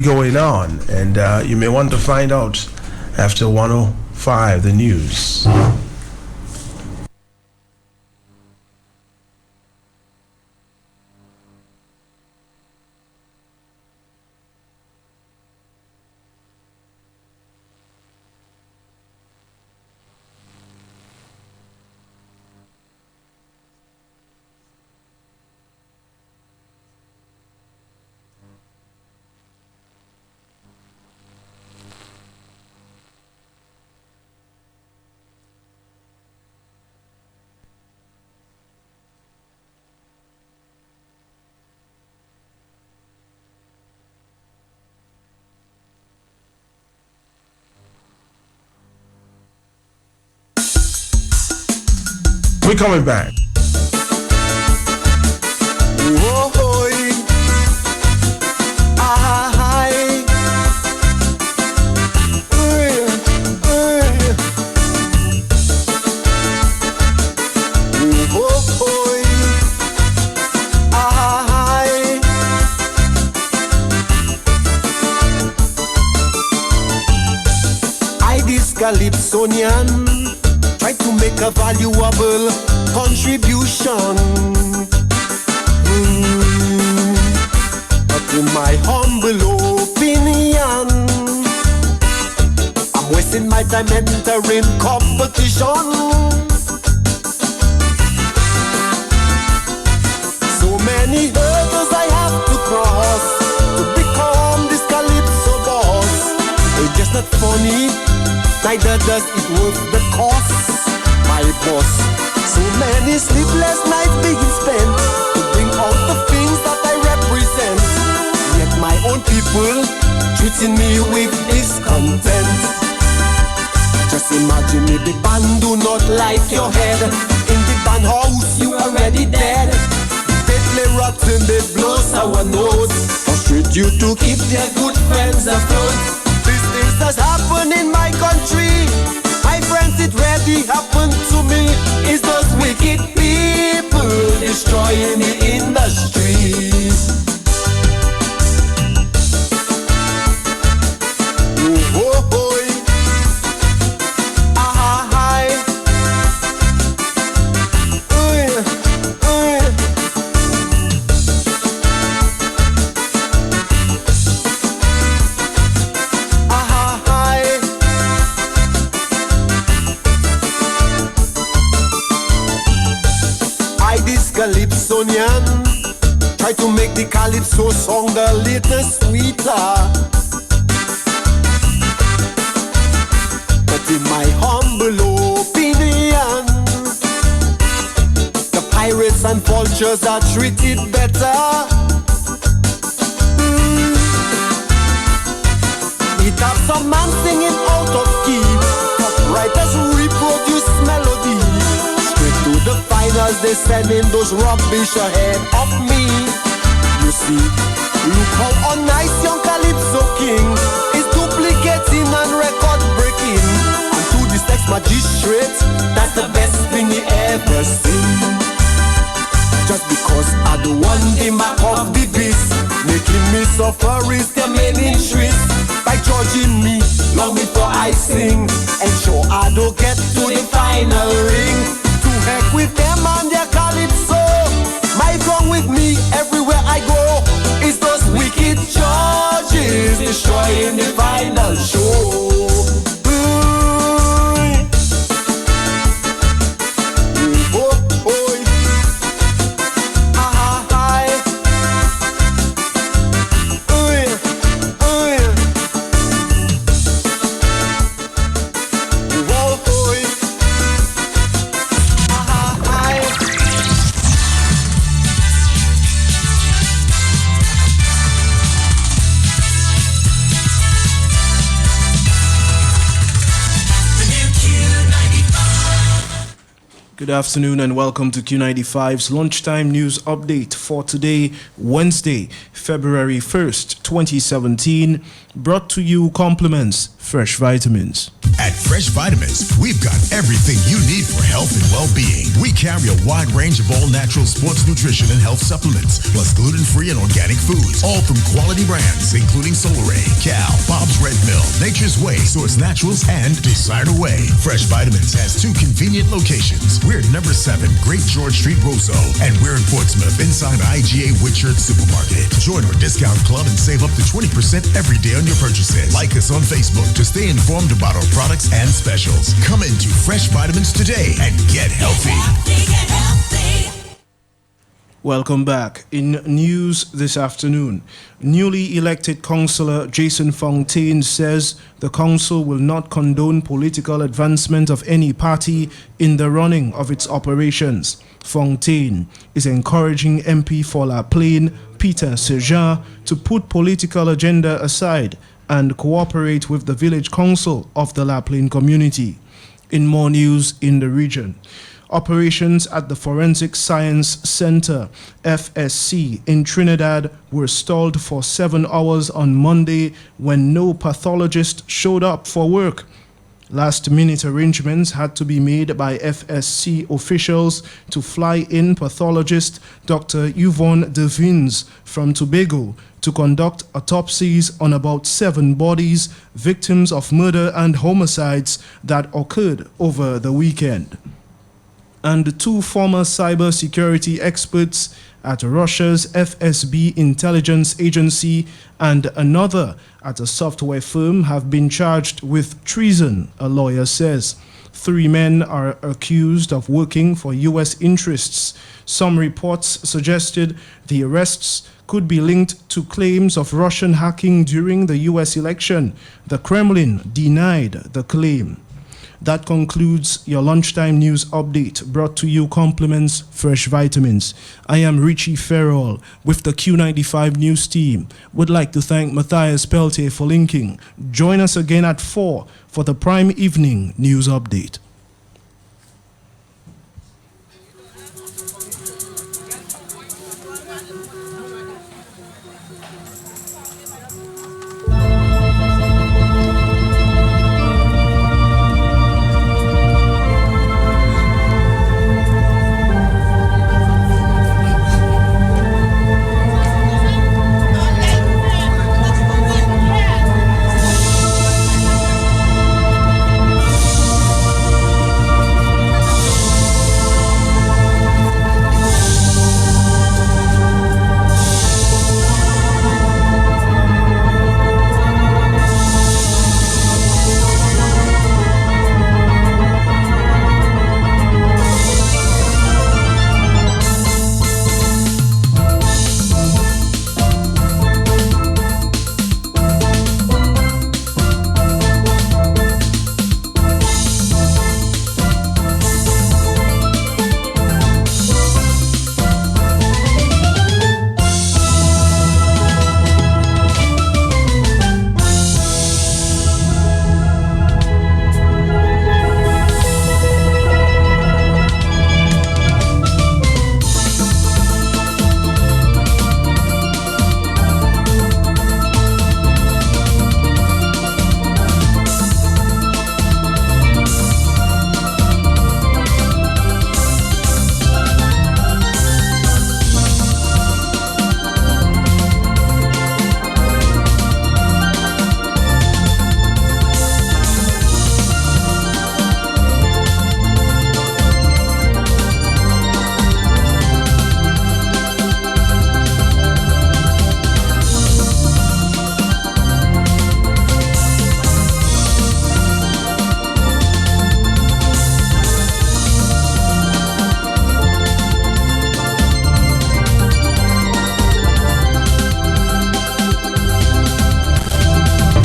going on, and you may want to find out after 105 the news. We're coming back. Calypsonian try to make a valuable contribution. But in my humble opinion, I'm wasting my time entering competition. So many hurdles I have to cross to become this calypso boss. It's just not funny, neither does it worth the cost, my boss. So many sleepless nights being spent to bring out the things that I represent. Yet my own people treating me with discontent. Just imagine if the band do not like your head. In the band house you already dead. They play rotten, they blow sour notes, frustrate you to keep their good friends afloat. These things that happen in my country, my friends, it really happened to me. It's those wicked people destroying the industry. Calypsonian try to make the calypso song a little sweeter. But in my humble opinion, the pirates and vultures are treated better. It have some man singing out of key, writers reproduce melody. To the finals, they sending those rubbish ahead of me. You see, look how nice young Calypso King is duplicating and record breaking. And to this ex-magistrate, that's the best thing he ever seen. Just because I don't want the mark of the beast, making me suffer is their main interest. By judging me long before I sing, ensure I don't get to the final ring. Heck with them and their calypso. My wrong with me everywhere I go is those wicked judges destroying the final show. Good afternoon and welcome to Q95's lunchtime news update for today, Wednesday, February 1st, 2017. Brought to you compliments Fresh Vitamins. At Fresh Vitamins, we've got everything you need for health and well-being. We carry a wide range of all-natural sports nutrition and health supplements, plus gluten-free and organic foods, all from quality brands, including Solaray, Cal, Bob's Red Mill, Nature's Way, Source Naturals, and Designer Way. Fresh Vitamins has 2 convenient locations. We're at number 7, Great George Street, Roseau, and we're in Portsmouth, inside IGA Whitchurch Supermarket. Join our discount club and save up to 20% every day on your purchases. Like us on Facebook to stay informed about our products and specials. Come into Fresh Vitamins today and get healthy. Get healthy. Welcome back. In news this afternoon, newly elected councillor Jason Fontaine says the council will not condone political advancement of any party in the running of its operations. Fontaine is encouraging MP for La Plaine, Peter Sejean, to put political agenda aside and cooperate with the village council of the La Plaine community. In more news in the region, operations at the Forensic Science Center, FSC, in Trinidad were stalled for 7 hours on Monday when no pathologist showed up for work. Last-minute arrangements had to be made by FSC officials to fly in pathologist Dr. Yvonne Devins from Tobago to conduct autopsies on about 7 bodies, victims of murder and homicides that occurred over the weekend. And 2 former cybersecurity experts at Russia's FSB intelligence agency and another at a software firm have been charged with treason, a lawyer says. 3 men are accused of working for U.S. interests. Some reports suggested the arrests could be linked to claims of Russian hacking during the U.S. election. The Kremlin denied the claim. That concludes your lunchtime news update, brought to you compliments Fresh Vitamins. I am Richie Farrell with the Q95 News team. Would like to thank Matthias Peltier for linking. Join us again at 4 for the Prime Evening News Update.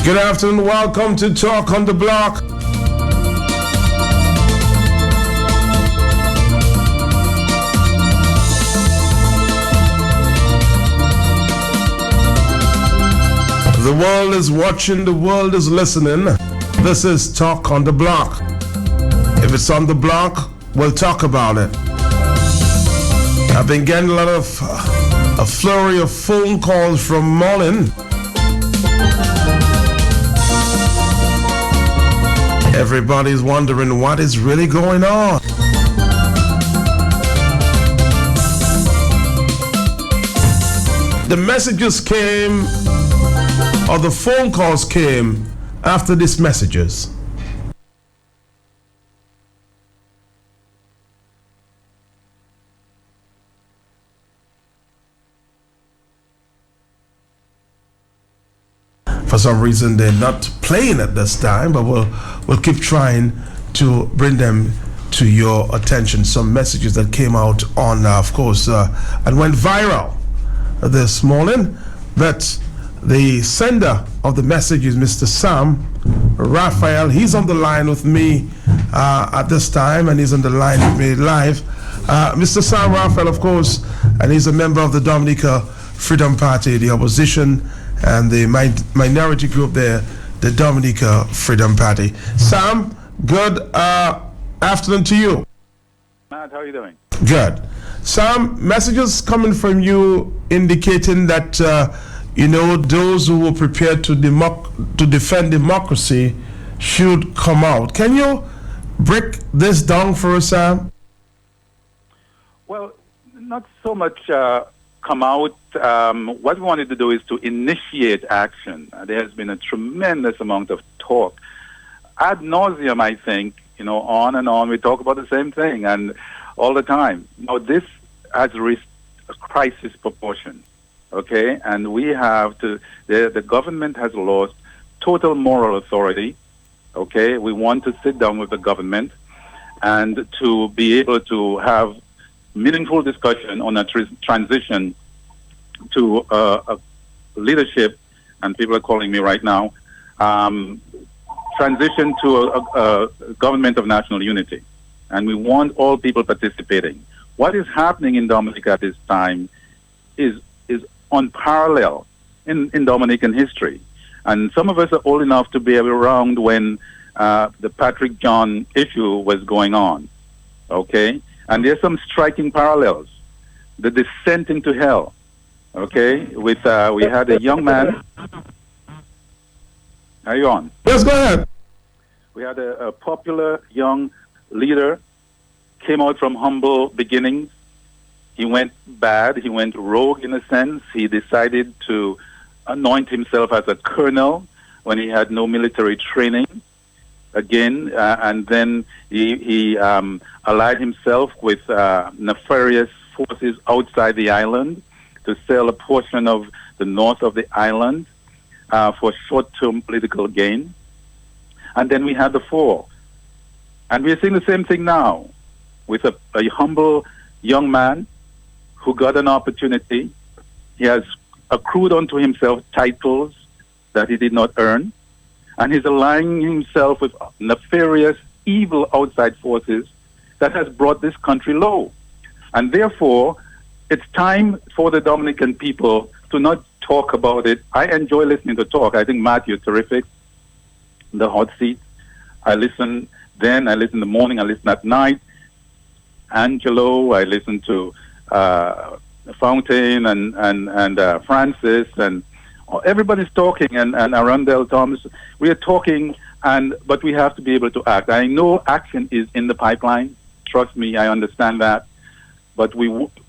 Good afternoon, welcome to Talk on the Block. The world is watching, the world is listening. This is Talk on the Block. If it's on the block, we'll talk about it. I've been getting a lot of a flurry of phone calls from morning. Everybody's wondering what is really going on. The messages came, or the phone calls came after these messages. For some reason, they're not playing at this time, but we'll keep trying to bring them to your attention. Some messages that came out on, of course, and went viral this morning. That the sender of the message is Mr. Sam Raphael. He's on the line with me at this time, and he's on the line with me live. Mr. Sam Raphael, of course, and he's a member of the Dominica Freedom Party, the opposition, and the minority group there, the Dominica Freedom Party. Sam, good afternoon to you. Matt, how are you doing? Good. Sam, messages coming from you indicating that, those who were prepared to defend democracy should come out. Can you break this down for us, Sam? Well, not so much come out. What we wanted to do is to initiate action. There has been a tremendous amount of talk. Ad nauseum, I think, on and on. We talk about the same thing and all the time. Now, this has reached a crisis proportion, okay? And we have to, the government has lost total moral authority, okay? We want to sit down with the government and to be able to have meaningful discussion on a transition to a leadership, and people are calling me right now, transition to a government of national unity. And we want all people participating. What is happening in Dominica at this time is unparalleled in Dominican history. And some of us are old enough to be around when the Patrick John issue was going on, okay? And there's some striking parallels. The descent into hell, okay? With we had a young man. Are you on? Yes, go ahead. We had a popular young leader, came out from humble beginnings. He went bad. He went rogue in a sense. He decided to anoint himself as a colonel when he had no military training. Again, and then he allied himself with nefarious forces outside the island to sell a portion of the north of the island for short-term political gain. And then we had the fall. And we're seeing the same thing now with a humble young man who got an opportunity. He has accrued unto himself titles that he did not earn. And he's aligning himself with nefarious, evil outside forces that has brought this country low. And therefore, it's time for the Dominican people to not talk about it. I enjoy listening to talk. I think, Matt, you're terrific. The hot seat. I listen then, I listen in the morning, I listen at night. Angelo, I listen to Fountain and Francis, and everybody's talking, and Arundel Thomas. We are talking, but we have to be able to act. I know action is in the pipeline. Trust me, I understand that. But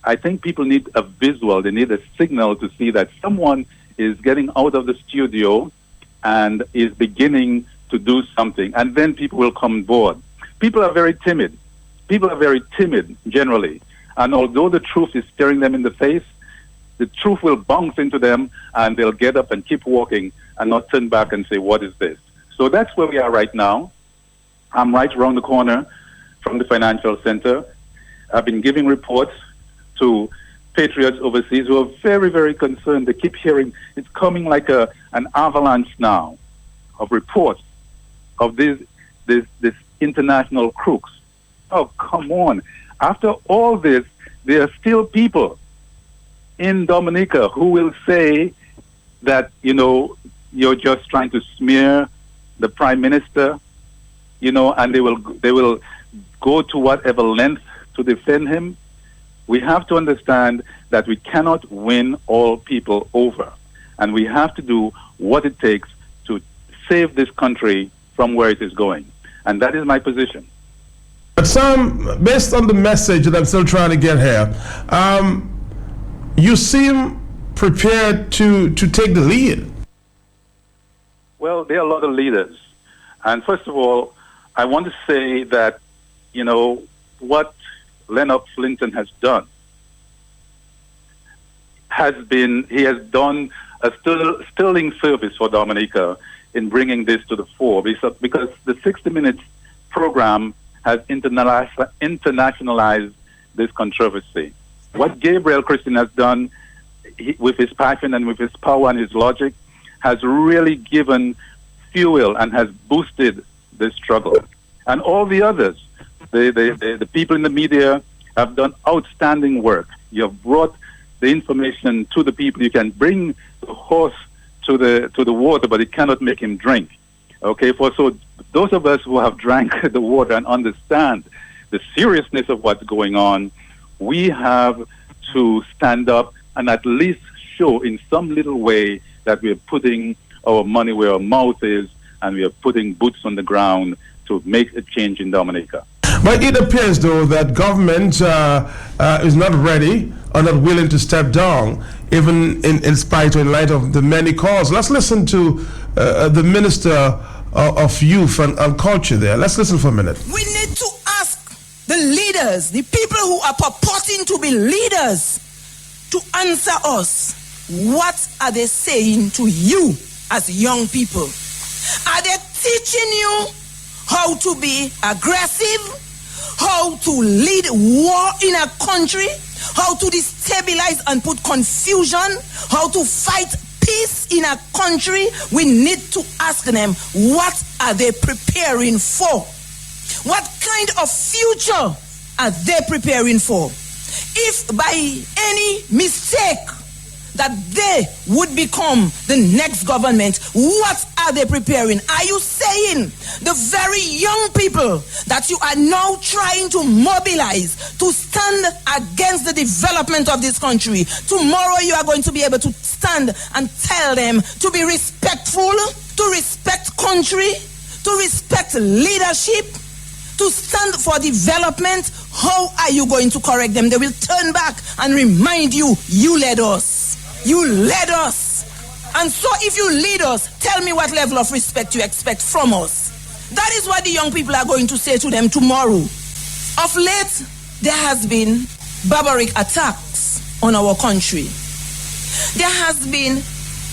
I think people need a visual. They need a signal to see that someone is getting out of the studio and is beginning to do something. And then people will come on board. People are very timid. People are very timid, generally. And although the truth is staring them in the face, the truth will bounce into them, and they'll get up and keep walking and not turn back and say, what is this? So that's where we are right now. I'm right around the corner from the financial center. I've been giving reports to patriots overseas who are very, very concerned. They keep hearing it's coming like an avalanche now of reports of this international crooks. Oh, come on. After all this, there are still people in Dominica who will say that, you're just trying to smear the prime minister, and they will go to whatever length to defend him. We have to understand that we cannot win all people over, and we have to do what it takes to save this country from where it is going. And that is my position. But Sam, based on the message that I'm still trying to get here, you seem prepared to take the lead. Well, there are a lot of leaders. And first of all, I want to say that, you know, what Leonard Flinton has done he has done a sterling service for Dominica in bringing this to the fore, because the 60 Minutes program has internationalized this controversy. What Gabriel Christian has done with his passion and with his power and his logic has really given fuel and has boosted this struggle. And all the others, the people in the media have done outstanding work. You have brought the information to the people. You can bring the horse to the water, but it cannot make him drink. Okay, so those of us who have drank the water and understand the seriousness of what's going on, we have to stand up and at least show in some little way that we are putting our money where our mouth is, and we are putting boots on the ground to make a change in Dominica. But it appears, though, that government is not ready or not willing to step down, even in spite or in light of the many calls. Let's listen to the Minister of Youth and Culture there. Let's listen for a minute. We need to ask the leaders, the people who are purporting to be leaders, to answer us. What are they saying to you as young people? Are they teaching you how to be aggressive, how to lead war in a country, how to destabilize and put confusion, how to fight peace in a country? We need to ask them, what are they preparing for? What kind of future are they preparing for? If by any mistake that they would become the next government, what are they preparing? Are you saying the very young people that you are now trying to mobilize to stand against the development of this country, tomorrow you are going to be able to stand and tell them to be respectful, to respect country, to respect leadership, to stand for development? How are you going to correct them? They will turn back and remind you, you led us. You led us. And so if you lead us, tell me what level of respect you expect from us. That is what the young people are going to say to them tomorrow. Of late, there has been barbaric attacks on our country. There has been,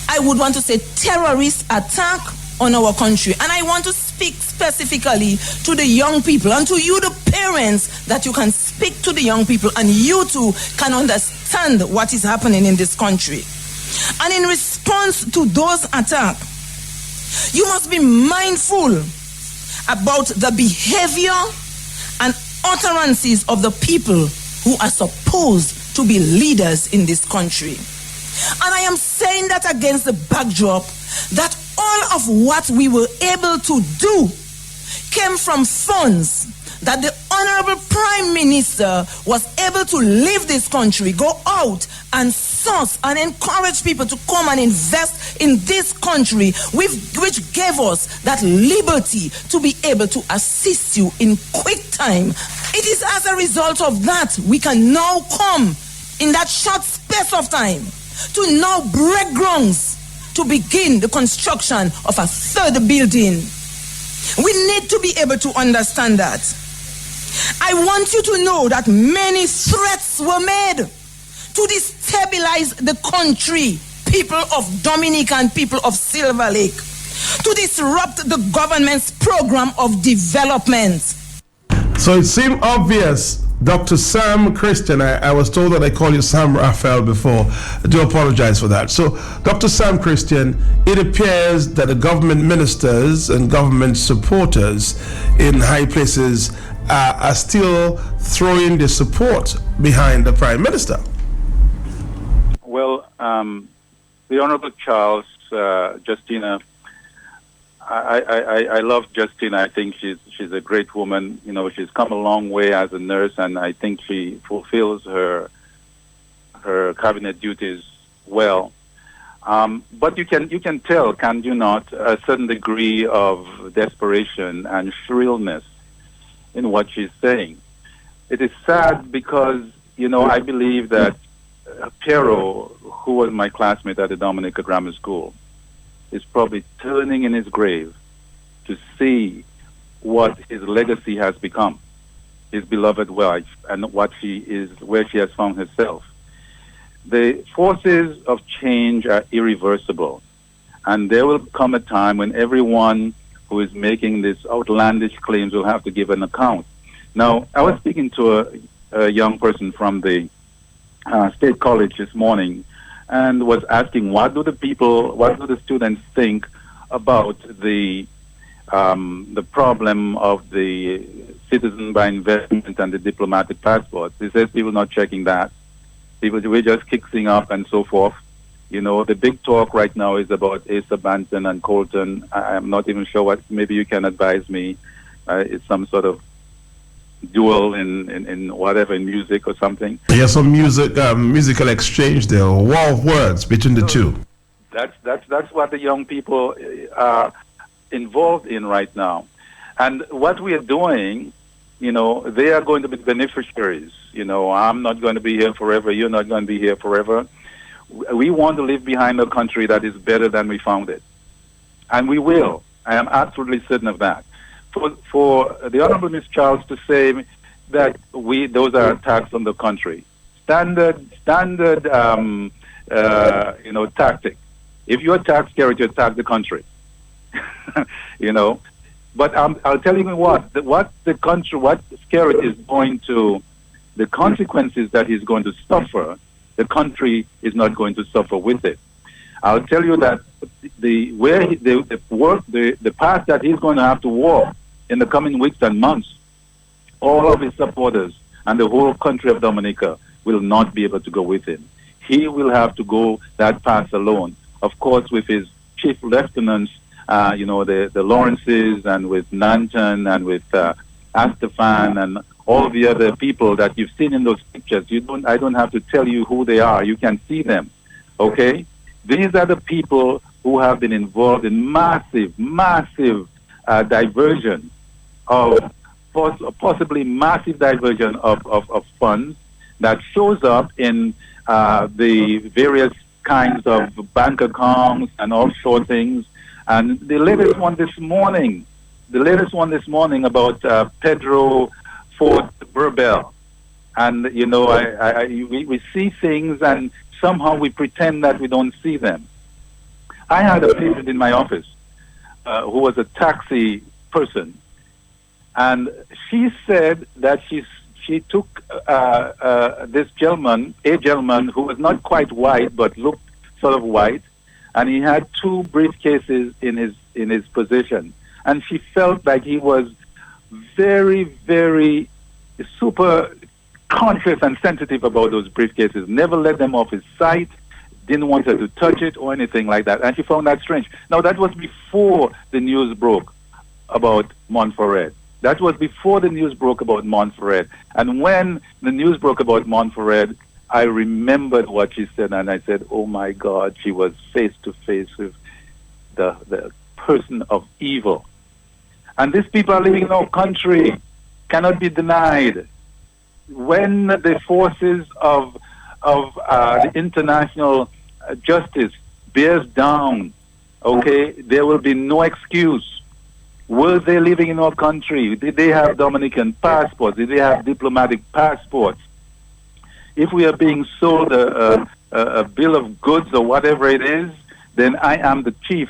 I would want to say, terrorist attack on our country. And I want to speak specifically to the young people and to you, the parents, that you can speak to the young people and you too can understand what is happening in this country. And in response to those attacks, you must be mindful about the behavior and utterances of the people who are supposed to be leaders in this country. And I am saying that against the backdrop that all of what we were able to do came from funds that the Honorable Prime Minister was able to leave this country, go out and source and encourage people to come and invest in this country, which gave us that liberty to be able to assist you in quick time. It is as a result of that we can now come in that short space of time to now break grounds to begin the construction of a third building. We need to be able to understand that. I want you to know that many threats were made to destabilize the country, people of Dominica and people of Silver Lake, to disrupt the government's program of development. So it seemed obvious. Dr. Sam Christian, I was told that I called you Sam Raphael before. I do apologize for that. So, Dr. Sam Christian, it appears that the government ministers and government supporters in high places are still throwing their support behind the Prime Minister. Well, the Honorable Charles, Justina, I love Justina. I think she's a great woman. You know, she's come a long way as a nurse, and I think she fulfills her cabinet duties well. But you can tell, can you not, a certain degree of desperation and shrillness in what she's saying. It is sad because, I believe that Piero, who was my classmate at the Dominica Grammar School, is probably turning in his grave to see what his legacy has become, his beloved wife, and where she has found herself. The forces of change are irreversible, and there will come a time when everyone who is making these outlandish claims will have to give an account. Now, I was speaking to a young person from the State College this morning, and was asking, what do the students think about the problem of the citizen by investment and the diplomatic passports? He says people not checking that. We're just kicking up and so forth. The big talk right now is about Asa Banton and Colton. I'm not even sure what. Maybe you can advise me. It's some sort of duel in whatever, in music or something. Yeah, some musical exchange there, war of words between the two. That's what the young people are involved in right now. And what we are doing, they are going to be beneficiaries. I'm not going to be here forever. You're not going to be here forever. We want to leave behind a country that is better than we found it. And we will. I am absolutely certain of that. For the Honorable Ms. Charles to say that those are attacks on the country. Standard tactic. If you attack Skerrit, you attack the country. But I'll tell you what Skerrit is going to, the consequences that he's going to suffer, the country is not going to suffer with it. I'll tell you that the path that he's going to have to walk in the coming weeks and months, all of his supporters and the whole country of Dominica will not be able to go with him. He will have to go that path alone. Of course, with his chief lieutenants, the Lawrences, and with Nanton, and with Astefan, and all the other people that you've seen in those pictures. I don't have to tell you who they are. You can see them. Okay? These are the people who have been involved in massive diversion of possibly massive diversion of funds that shows up in the various kinds of bank accounts and offshore things. And the latest one this morning about Pedro Fort Burbell. And, we see things and somehow we pretend that we don't see them. I had a patient in my office who was a taxi person. And she said that she took this gentleman, a gentleman who was not quite white but looked sort of white, and he had 2 briefcases in his possession. And she felt like he was very, very super conscious and sensitive about those briefcases, never let them off his sight, didn't want her to touch it or anything like that. And she found that strange. Now, that was before the news broke about Montferrat. That was before the news broke about Montferrat. And when the news broke about Montferrat, I remembered what she said, and I said, oh my God, she was face to face with the person of evil. And these people are living in our country, cannot be denied. When the forces of the international justice bears down, okay, there will be no excuse. Were they living in our country? Did they have Dominican passports? Did they have diplomatic passports? If we are being sold a bill of goods or whatever it is, then I am the chief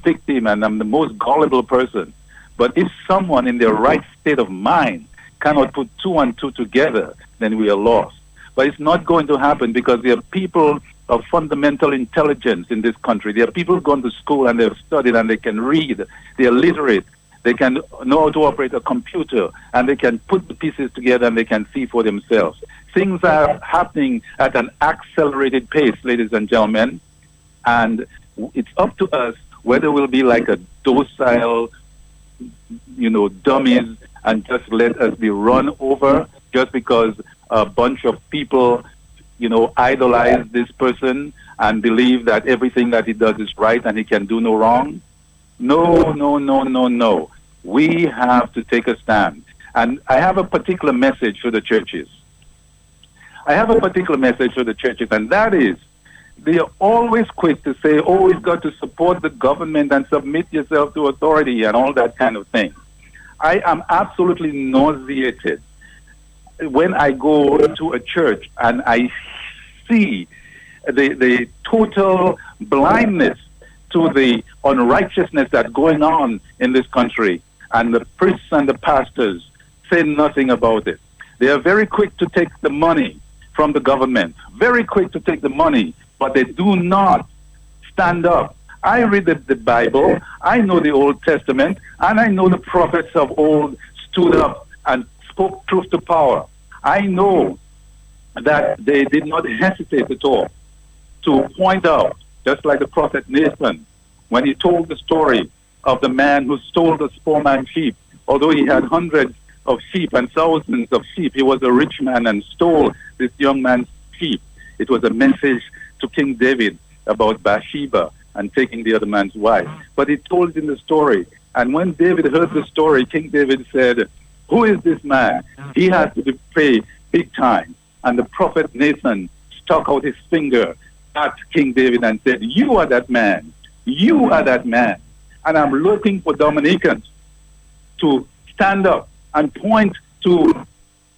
victim, and I'm the most gullible person. But if someone in their right state of mind cannot put 2 and 2 together, then we are lost. But it's not going to happen because there are people of fundamental intelligence in this country. There are people who've gone to school and they've studied and they can read. They are literate. They can know how to operate a computer, and they can put the pieces together and they can see for themselves. Things are happening at an accelerated pace, ladies and gentlemen, and it's up to us whether we'll be like a docile, dummies and just let us be run over just because a bunch of people, idolize this person and believe that everything that he does is right and he can do no wrong. No, no, no, no, no. We have to take a stand. And I have a particular message for the churches. And that is, they are always quick to say, oh, you've got to support the government and submit yourself to authority and all that kind of thing. I am absolutely nauseated when I go to a church and I see the total blindness to the unrighteousness that's going on in this country, and the priests and the pastors say nothing about it. They are very quick to take the money from the government, very quick to take the money, but they do not stand up. I read the Bible, I know the Old Testament, and I know the prophets of old stood up and spoke truth to power. I know that they did not hesitate at all to point out, just like the prophet Nathan, when he told the story of the man who stole the poor man's sheep. Although he had hundreds of sheep and thousands of sheep, he was a rich man and stole this young man's sheep. It was a message to King David about Bathsheba and taking the other man's wife. But he told it in the story. And when David heard the story, King David said, who is this man? He has to pay big time. And the prophet Nathan stuck out his finger at King David and said, you are that man. You are that man. And I'm looking for Dominicans to stand up and point to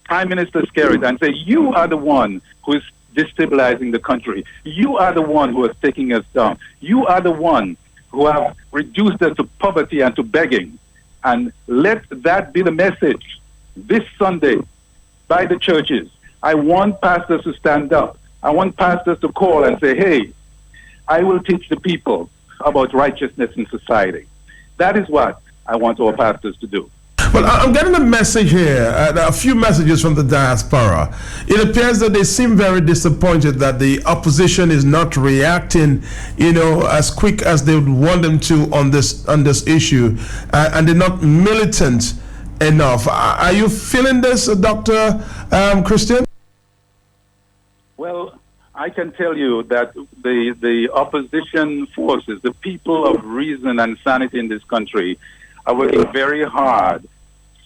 Prime Minister Skerrit and say, you are the one who is destabilizing the country. You are the one who is taking us down. You are the one who have reduced us to poverty and to begging. And let that be the message this Sunday by the churches. I want pastors to stand up. I want pastors to call and say, hey, I will teach the people about righteousness in society. That is what I want our pastors to do. Well, I'm getting a message here, a few messages from the diaspora. It appears that they seem very disappointed that the opposition is not reacting, as quick as they would want them to on this issue, and they're not militant enough. Are you feeling this, Dr. Christian? Well, I can tell you that the opposition forces, the people of reason and sanity in this country, are working very hard,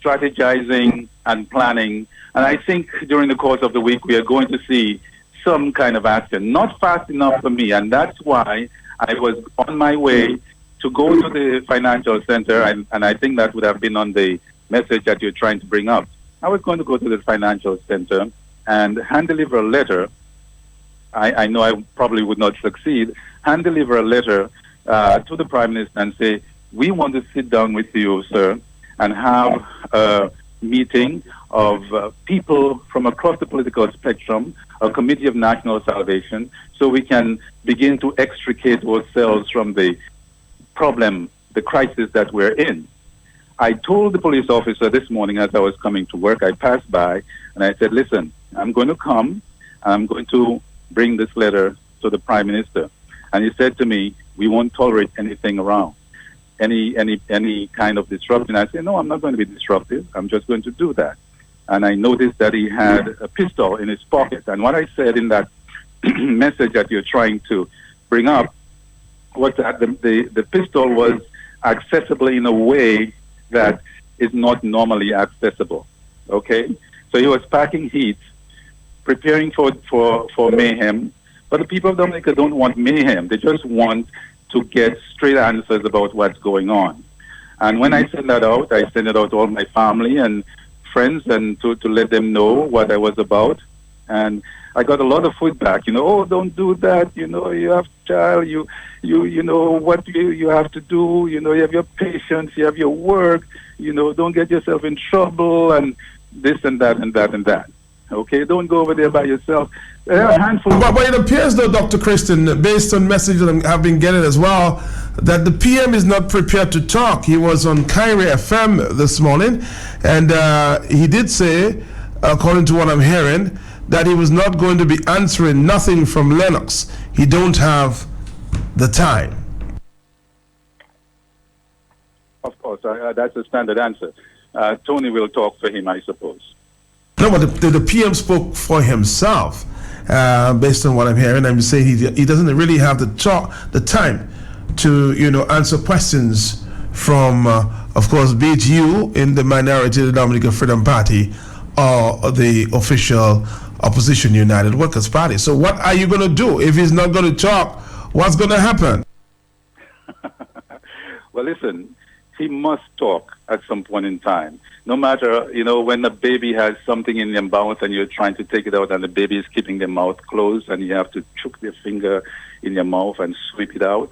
strategizing and planning. And I think during the course of the week, we are going to see some kind of action. Not fast enough for me, and that's why I was on my way to go to the financial center, and I think that would have been on the message that you're trying to bring up. I was going to go to the financial center and hand deliver a letter. I know I probably would not succeed. Hand deliver a letter to the Prime Minister and say, we want to sit down with you, sir, and have a meeting of people from across the political spectrum, a committee of national salvation, so we can begin to extricate ourselves from the problem, the crisis that we're in. I told the police officer this morning as I was coming to work, I passed by, and I said, listen, I'm going to come, I'm going to bring this letter to the Prime Minister. And he said to me, we won't tolerate anything around. Any kind of disruption. I said, no, I'm not going to be disruptive. I'm just going to do that. And I noticed that he had a pistol in his pocket. And what I said in that message that you're trying to bring up was that the pistol was accessible in a way that is not normally accessible. Okay? So he was packing heat, preparing for mayhem. But the people of Dominica don't want mayhem. They just want to get straight answers about what's going on. And when I send that out, I send it out to all my family and friends and to let them know what I was about. And I got a lot of feedback, oh, don't do that, you have child, you know what you have to do, you have your patients, you have your work, don't get yourself in trouble and this and that and that and that. Okay, don't go over there by yourself. There are a handful. But it appears, though, Dr. Christian, based on messages that I've been getting as well, that the PM is not prepared to talk. He was on Kyrie FM this morning, and he did say, according to what I'm hearing, that he was not going to be answering nothing from Lennox. He don't have the time. Of course, that's a standard answer. Tony will talk for him, I suppose. No, but the PM spoke for himself based on what I'm hearing. I'm saying he doesn't really have the time to, answer questions from, of course, be it you in the minority of the Dominica Freedom Party or the official opposition United Workers Party. So what are you going to do if he's not going to talk? What's going to happen? Well, listen, he must talk at some point in time. No matter, when a baby has something in their mouth and you're trying to take it out and the baby is keeping their mouth closed and you have to chuck their finger in your mouth and sweep it out.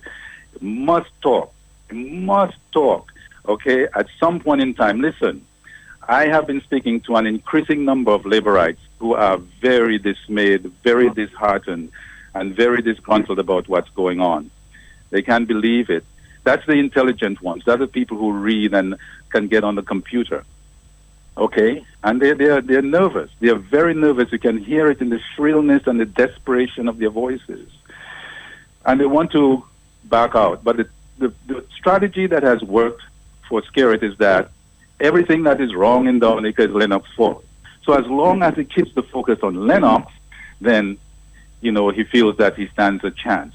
He must talk. He must talk. Okay? At some point in time, listen, I have been speaking to an increasing number of laborites who are very dismayed, very disheartened, and very disgruntled about what's going on. They can't believe it. That's the intelligent ones. That's the people who read and can get on the computer. Okay? And they're nervous. They're very nervous. You can hear it in the shrillness and the desperation of their voices. And they want to back out. But the strategy that has worked for Skerrit is that everything that is wrong in Dominica is Lennox's fault. So as long as he keeps the focus on Lennox, then, he feels that he stands a chance.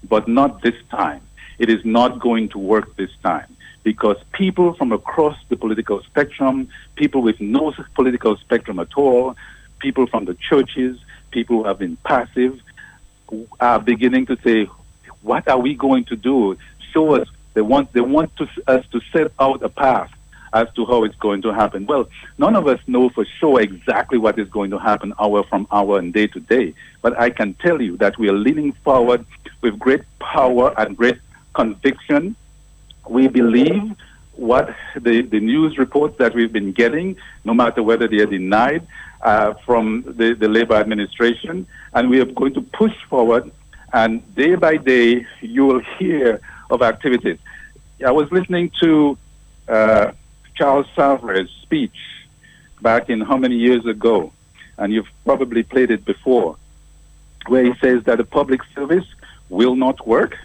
But not this time. It is not going to work this time because people from across the political spectrum, people with no political spectrum at all, people from the churches, people who have been passive, are beginning to say, what are we going to do? Show us. They want us to set out a path as to how it's going to happen. Well, none of us know for sure exactly what is going to happen hour from hour and day to day. But I can tell you that we are leaning forward with great power and great conviction. We believe what the news reports that we've been getting, no matter whether they are denied from the Labour administration, and we are going to push forward, and day by day you will hear of activities. I was listening to Charles Savre's speech back in how many years ago, and you've probably played it before, where he says that the public service will not work,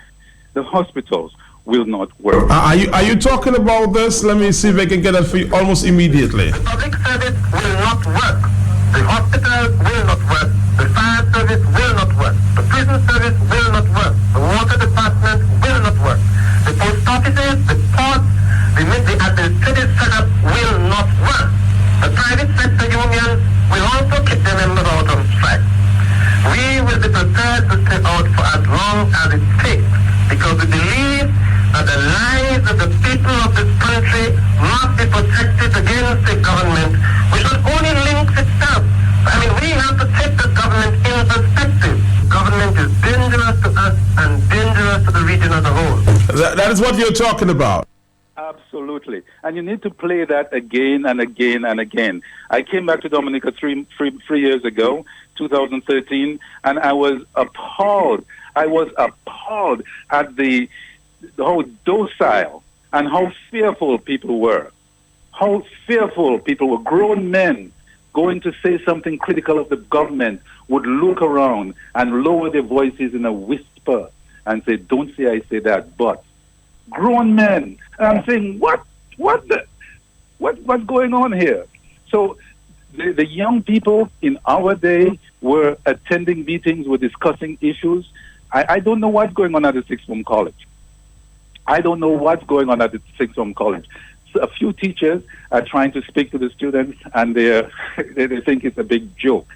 the hospitals will not work. Are you talking about this? Let me see if I can get it for you almost immediately. The public service will not work. The hospitals will not work. The fire service will not work. The prison service will not work. The water department will not work. The post offices, the ports, the administrative setup will not work. The private sector unions will also keep their members out on strike. We will be prepared to stay out for as long as it takes because we believe that the lives of the people of this country must be protected against the government, which not only links itself. We have to take the government in perspective. Government is dangerous to us and dangerous to the region as a whole. That is what you're talking about. Absolutely. And you need to play that again and again and again. I came back to Dominica three years ago, 2013, and I was appalled. I was appalled at how docile and how fearful people were. How fearful people were. Grown men going to say something critical of the government would look around and lower their voices in a whisper and say, don't say I say that, but. Grown men. And I'm saying, what's going on here? So the young people in our day were attending meetings, were discussing issues. I don't know what's going on at the Sixth Form College. I don't know what's going on at the Sixth Form College. So a few teachers are trying to speak to the students, and they think it's a big joke.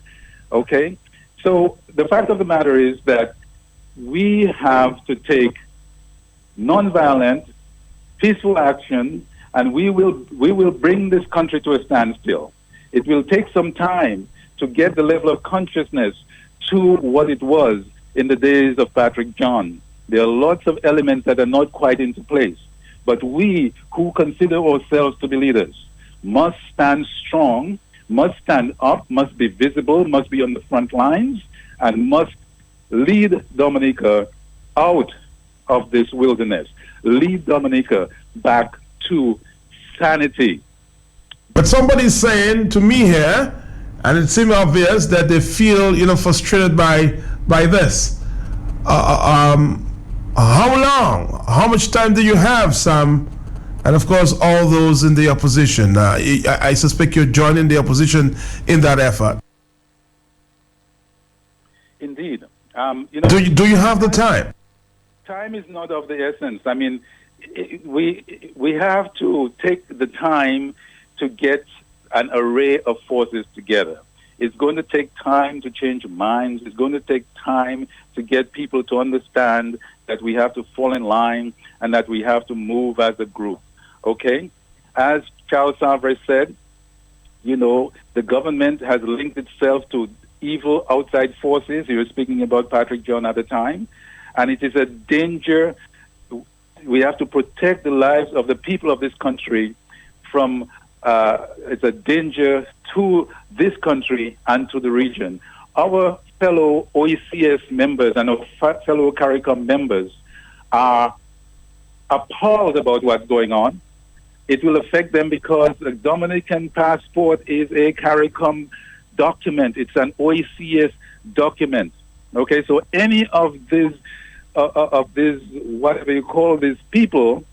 Okay? So the fact of the matter is that we have to take nonviolent, peaceful action, and we will bring this country to a standstill. It will take some time to get the level of consciousness to what it was in the days of Patrick John. There are lots of elements that are not quite into place. But we who consider ourselves to be leaders must stand strong, must stand up, must be visible, must be on the front lines, and must lead Dominica out of this wilderness. Lead Dominica back to sanity. But somebody's saying to me here, and it seems obvious that they feel, frustrated by this. How long? How much time do you have, Sam? And of course, all those in the opposition. I suspect you're joining the opposition in that effort. Do you have the time? Time is not of the essence. I mean, we have to take the time to get an array of forces together. It's going to take time to change minds. It's going to take time to get people to understand that we have to fall in line and that we have to move as a group. Okay? As Charles Savre said, the government has linked itself to evil outside forces. He was speaking about Patrick John at the time. And it is a danger. We have to protect the lives of the people of this country from, it's a danger to this country and to the region. Our fellow OECS members and our fellow CARICOM members are appalled about what's going on. It will affect them because the Dominican passport is a CARICOM document. It's an OECS document. Okay, so any of these, whatever you call these people,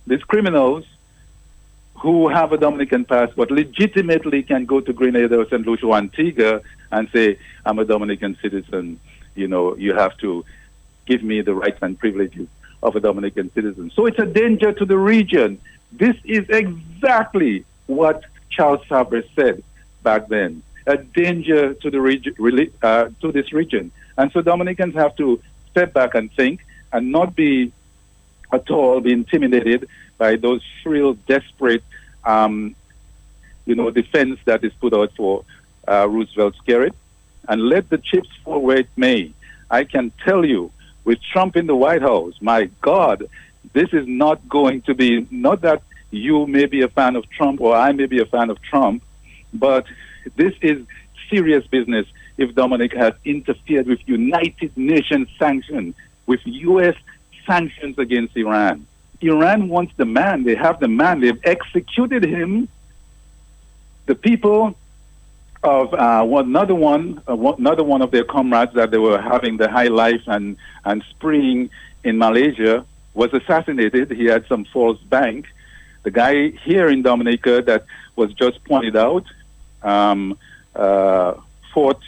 these criminals who have a Dominican passport legitimately can go to Grenada or St. Lucia or Antigua and say, I'm a Dominican citizen. You have to give me the rights and privileges of a Dominican citizen. So it's a danger to the region. This is exactly what Charles Savre said back then. A danger to the region, to this region. And so Dominicans have to step back and think and not be at all be intimidated by those shrill, desperate, defense that is put out for Roosevelt's carrot. And let the chips fall where it may. I can tell you, with Trump in the White House, my God, this is not going to be, not that you may be a fan of Trump or I may be a fan of Trump, but this is serious business if Dominic has interfered with United Nations sanctions, with U.S. sanctions against Iran. Iran wants the man. They have the man. They've executed him. The people of another one of their comrades that they were having the high life and spreeing in Malaysia was assassinated. He had some false bank. The guy here in Dominica that was just pointed out, Fort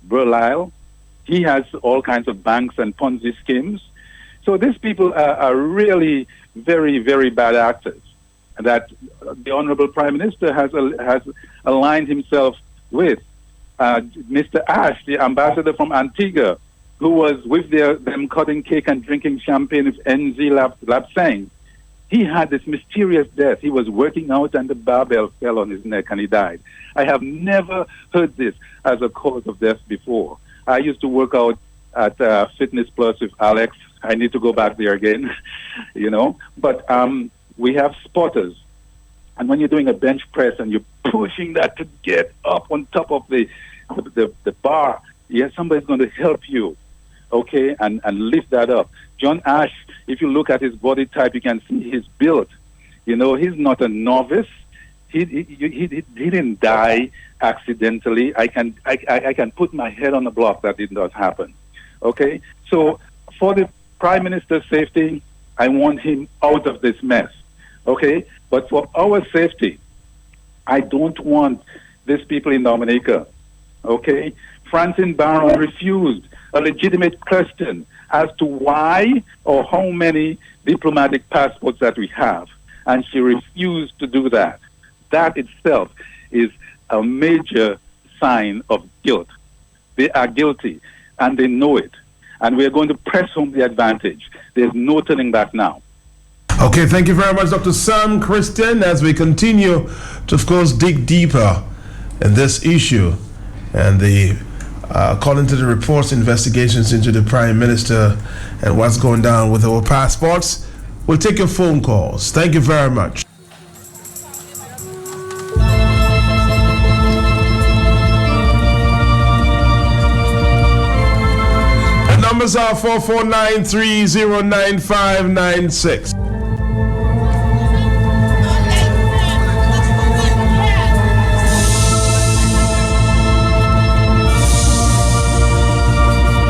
Berlisle, he has all kinds of banks and Ponzi schemes. So these people are really very, very bad actors that the Honorable Prime Minister has aligned himself with. Mr. Ash, the ambassador from Antigua, who was with them cutting cake and drinking champagne with NZ Lapsang, he had this mysterious death. He was working out and the barbell fell on his neck and he died. I have never heard this as a cause of death before. I used to work out at Fitness Plus with Alex. I need to go back there again, But we have spotters. And when you're doing a bench press and you're pushing that to get up on top of the bar, somebody's going to help you, okay, and lift that up. John Ash, if you look at his body type, you can see he's built. He's not a novice. He didn't die accidentally. I can put my head on the block that did not happen. Okay? So for the Prime Minister's safety, I want him out of this mess. Okay? But for our safety, I don't want these people in Dominica. Okay? Francine Barron refused a legitimate question as to why or how many diplomatic passports that we have. And she refused to do that. That itself is a major sign of guilt. They are guilty, and they know it. And we're going to press home the advantage. There's no turning back now. Okay, thank you very much, Dr. Sam Christian, as we continue to, of course, dig deeper in this issue. And according to the reports, investigations into the Prime Minister and what's going down with our passports, we'll take your phone calls. Thank you very much. Numbers are 449-309-9596.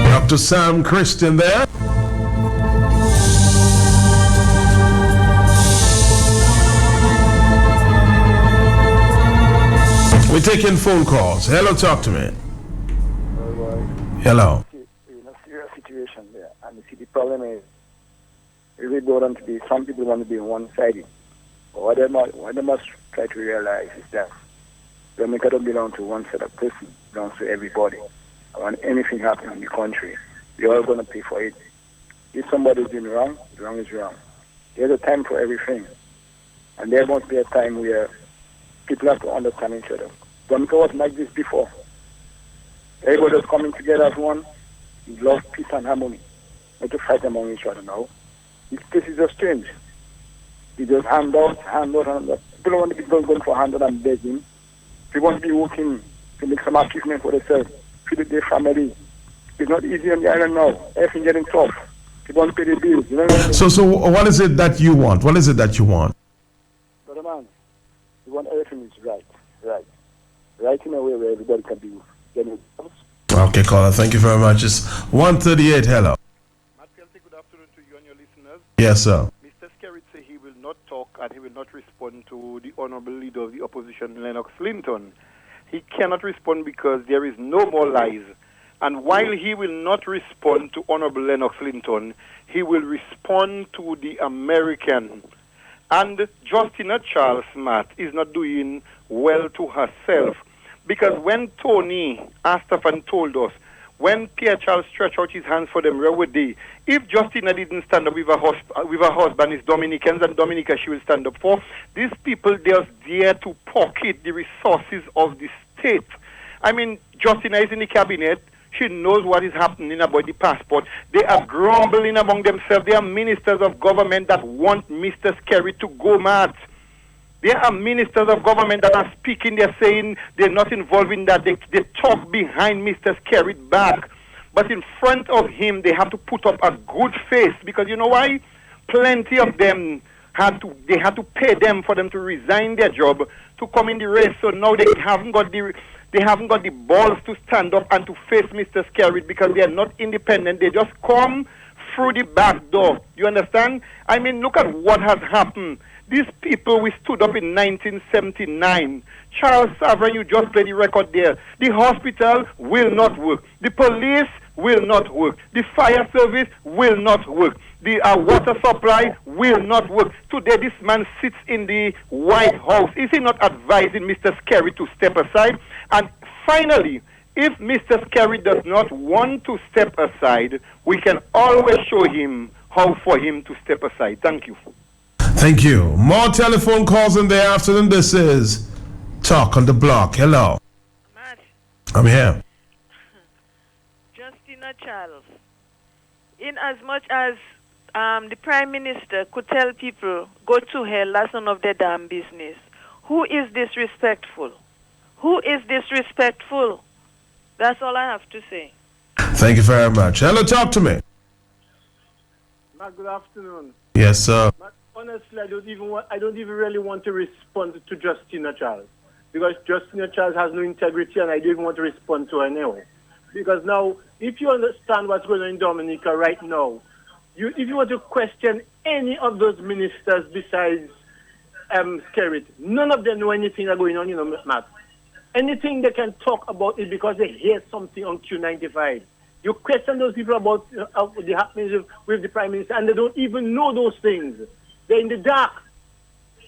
Dr. Sam Christian there. We're taking phone calls. Hello, talk to me. Hello. In a serious problem is, really don't want to be, some people want to be one-sided. But what they must try to realize is that Jamaica don't belong to one set of person, it belongs to everybody. And when anything happens in the country, we're all going to pay for it. If somebody's doing wrong, the wrong is wrong. There's a time for everything. And there must be a time where people have to understand each other. Jamaica was like this before. Everybody was coming together as one. We love peace and harmony. Not to fight among each other now. This is just strange. We just hand out. People don't want to be going for handout and begging. People want to be working to make some achievement for themselves, feed their family. It's not easy on the island now. Everything getting tough. People want to pay the bills. You know what I mean? So what is it that you want? What is it that you want? Brother man, we want everything is right. Right in a way where everybody can be getting jobs. Okay, caller, thank you very much. It's 1:38. Hello. Matt Kelsey, good afternoon to you and your listeners. Yes, sir. Mr. Skerrit said he will not talk and he will not respond to the honorable leader of the opposition, Lennox Linton. He cannot respond because there is no more lies. And while he will not respond to honorable Lennox Linton, he will respond to the American. And Justina Charles, Matt, is not doing well to herself. Because when Tony Astafan told us, when Pierre Charles stretched out his hands for them, where were they? If Justina didn't stand up with her husband, it's Dominicans, and Dominica she will stand up for. These people, they're there to pocket the resources of the state. I mean, Justina is in the cabinet. She knows what is happening about the passport. They are grumbling among themselves. They are ministers of government that want Mr. Skerrit to go mad. There are ministers of government that are speaking. They're saying they're not involved in that. They talk behind Mr. Skerrit back. But in front of him, they have to put up a good face. Because you know why? Plenty of them had to pay them for them to resign their job to come in the race. So now they haven't got the balls to stand up and to face Mr. Skerrit because they are not independent. They just come through the back door. You understand? I mean, look at what has happened. These people, we stood up in 1979. Charles Savran, you just played the record there. The hospital will not work. The police will not work. The fire service will not work. The water supply will not work. Today, this man sits in the White House. Is he not advising Mr. Skerrit to step aside? And finally, if Mr. Skerrit does not want to step aside, we can always show him how for him to step aside. Thank you. Thank you. More telephone calls in the afternoon. This is Talk on the Block. Hello. Matt. I'm here. Justina Charles. In as much as the Prime Minister could tell people, go to hell, that's none of their damn business. Who is disrespectful? Who is disrespectful? That's all I have to say. Thank you very much. Hello, talk to me. Matt, good afternoon. Yes, sir. Matt, honestly, I don't even really want to respond to Justina Charles because Justina Charles has no integrity, and I don't even want to respond to her now. Because now, if you understand what's going on in Dominica right now, if you want to question any of those ministers besides Skerrit, none of them know anything that's going on, Matt. Anything they can talk about is because they hear something on Q95. You question those people about the happenings with the Prime Minister, and they don't even know those things. They're in the dark.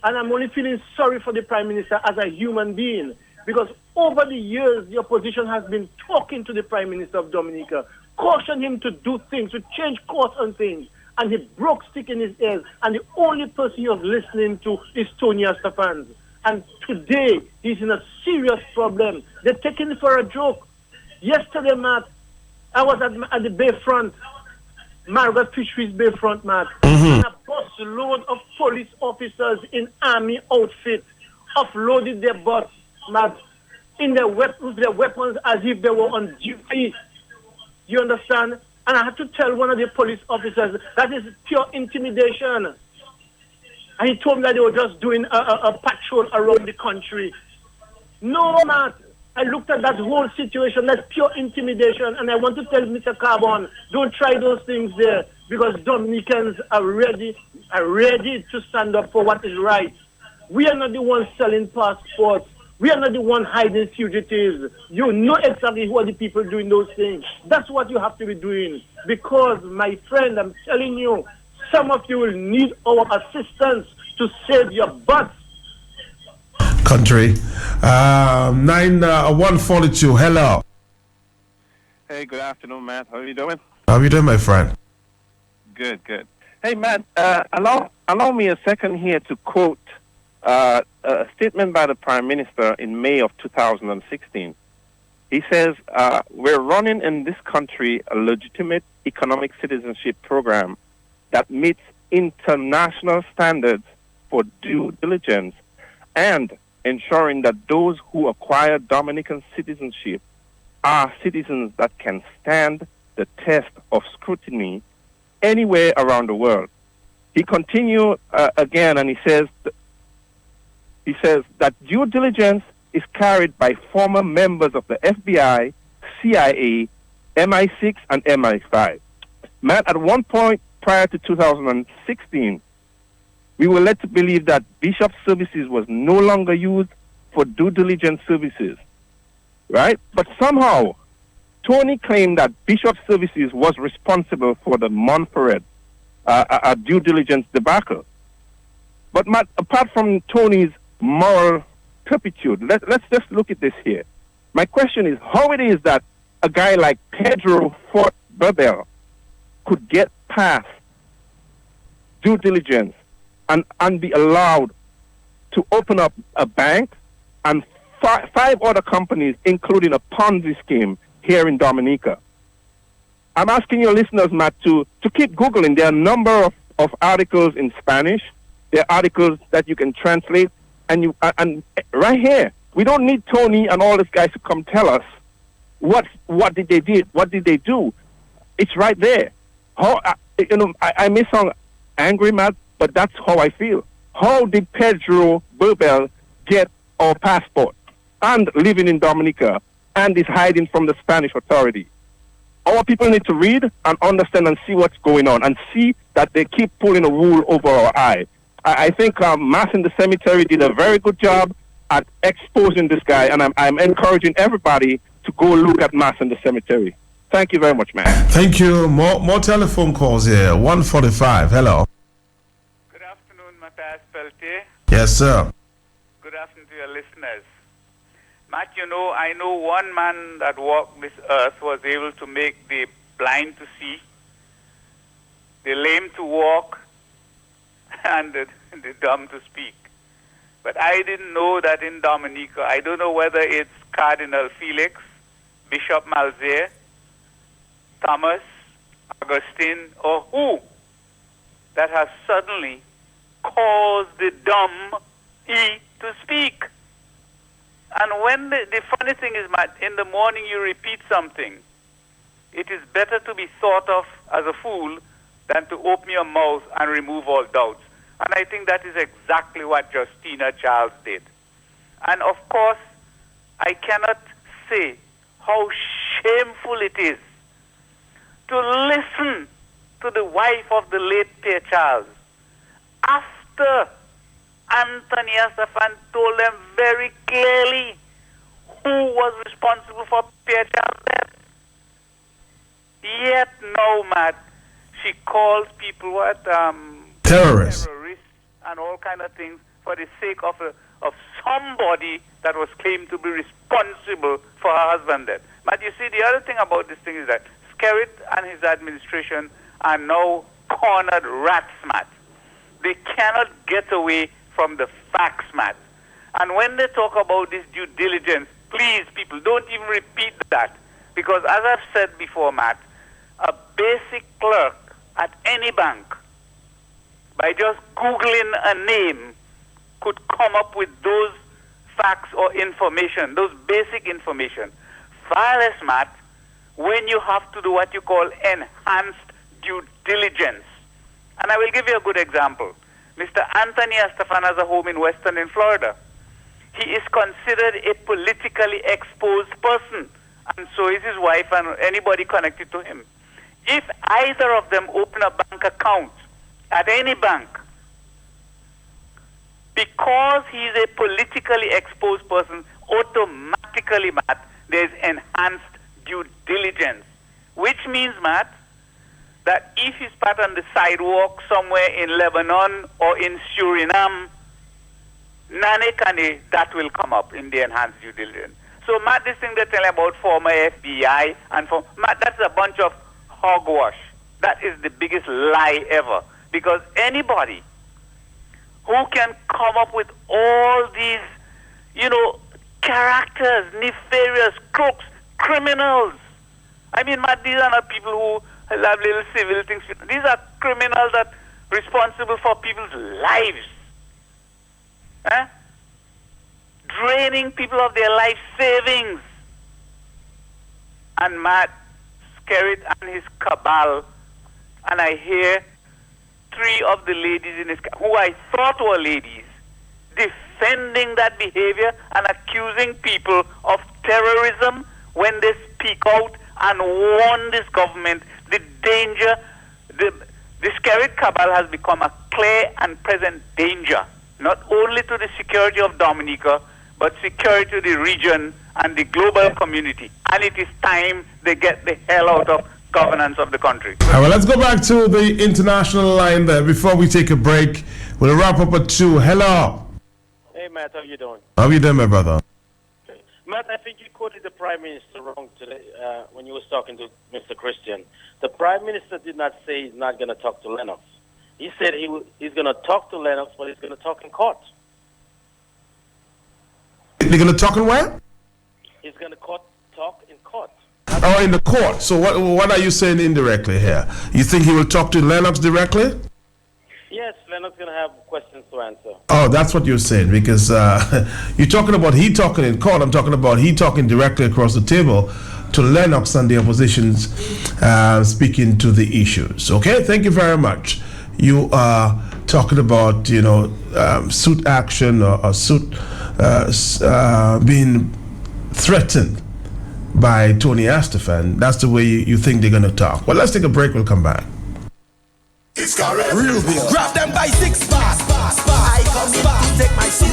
And I'm only feeling sorry for the Prime Minister as a human being, because over the years, the opposition has been talking to the Prime Minister of Dominica, cautioning him to do things, to change course on things, and he broke stick in his ears, and the only person he was listening to is Tony Astafan. And today, he's in a serious problem. They're taking it for a joke. Yesterday, Matt, I was at the Bayfront, Margaret Fisheries Bayfront, Matt, and a bus load of police officers in army outfit offloaded their bus, Matt, with their weapons as if they were on duty. You understand? And I had to tell one of the police officers that is pure intimidation. And he told me that they were just doing a patrol around the country. No, Matt. I looked at that whole situation, that's pure intimidation, and I want to tell Mr. Carbon, don't try those things there, because Dominicans are ready to stand up for what is right. We are not the ones selling passports. We are not the one hiding fugitives. You know exactly who are the people doing those things. That's what you have to be doing. Because, my friend, I'm telling you, some of you will need our assistance to save your butts. Country. 142. Hello. Hey, good afternoon, Matt. How are you doing? How are you doing, my friend? Good. Hey, Matt, allow me a second here to quote a statement by the Prime Minister in May of 2016. He says, we're running in this country a legitimate economic citizenship program that meets international standards for due diligence and ensuring that those who acquire Dominican citizenship are citizens that can stand the test of scrutiny anywhere around the world. He continued again, and he says that due diligence is carried by former members of the FBI, CIA, MI6, and MI5. Matt, at one point prior to 2016, we were led to believe that Bishop Services was no longer used for due diligence services, right? But somehow, Tony claimed that Bishop Services was responsible for the Montferrat due diligence debacle. But Matt, apart from Tony's moral turpitude, let's just look at this here. My question is how it is that a guy like Pedro Fort Burbel could get past due diligence and be allowed to open up a bank and five other companies, including a Ponzi scheme here in Dominica. I'm asking your listeners, Matt, to keep Googling. There are a number of articles in Spanish. There are articles that you can translate. And right here, we don't need Tony and all these guys to come tell us what did they do. It's right there. I may sound angry, Matt, but that's how I feel. How did Pedro Burbel get our passport and living in Dominica and is hiding from the Spanish authority? Our people need to read and understand and see what's going on and see that they keep pulling a wool over our eye. I think Mass in the Cemetery did a very good job at exposing this guy, and I'm encouraging everybody to go look at Mass in the Cemetery. Thank you very much, man. Thank you. More telephone calls here. 145. Hello. Good afternoon, Matthias Peltier. Yes, sir. Good afternoon to your listeners. Matt, I know one man that walked this earth was able to make the blind to see, the lame to walk, and the dumb to speak. But I didn't know that in Dominica. I don't know whether it's Cardinal Felix, Bishop Malzier, Thomas, Augustine, or who that has suddenly caused the dumb to speak. And when the funny thing is, Matt, in the morning you repeat something, it is better to be thought of as a fool than to open your mouth and remove all doubts. And I think that is exactly what Justina Charles did. And of course, I cannot say how shameful it is to listen to the wife of the late Pierre Charles after Anthony Estefan told them very clearly who was responsible for Pierre Charles' death. Yet now, Matt, she calls people terrorists and all kind of things for the sake of somebody that was claimed to be responsible for her husband's death. But you see, the other thing about this thing is that Skerritt and his administration are now cornered rats, Matt. They cannot get away from the facts, Matt. And when they talk about this due diligence, please, people, don't even repeat that. Because as I've said before, Matt, a basic clerk at any bank, by just Googling a name, could come up with those facts or information, those basic information. Far less, Matt, when you have to do what you call enhanced due diligence. And I will give you a good example. Mr. Anthony Estefan has a home in Weston in Florida. He is considered a politically exposed person, and so is his wife and anybody connected to him. If either of them open a bank account at any bank, because he is a politically exposed person, automatically, Matt, there's enhanced due diligence, which means, Matt, that if he's part on the sidewalk somewhere in Lebanon or in Suriname, that will come up in the enhanced due diligence. So, Matt, this thing they're telling about former FBI and Matt, that's a bunch of hogwash. That is the biggest lie ever. Because anybody who can come up with all these, characters, nefarious crooks, criminals. I mean, Matt, these are not people who have little civil things. These are criminals that are responsible for people's lives. Draining people of their life savings. And Matt Skerritt and his cabal, and I hear 3 of the ladies in his who I thought were ladies, defending that behavior and accusing people of terrorism when they speak out and warn this government the danger. The Skerritt cabal has become a clear and present danger, not only to the security of Dominica, but security to the region and the global community. And it is time they get the hell out of governance of the country. All right, well, let's go back to the international line there. Before we take a break, we'll wrap up at 2. Hello. Hey, Matt, how you doing? How you doing, my brother? Matt, I think you quoted the Prime Minister wrong today when you was talking to Mr. Christian. The Prime Minister did not say he's not going to talk to Lennox. He said he's going to talk to Lennox, but he's going to talk in court. They're going to talk in where? He's going to talk in court. Oh, in the court. So what are you saying indirectly here? You think he will talk to Lennox directly? Yes, Lennox going to have questions to answer. Oh, that's what you're saying, because you're talking about he talking in court. I'm talking about he talking directly across the table to Lennox and the opposition's speaking to the issues. Okay, thank you very much. You are talking about, suit action or suit being threatened by Tony Astafan. That's the way you think they're going to talk. Well, let's take a break. We'll come back. It's correct. Real big. Grab them by 6 bars. I come in to take my soul.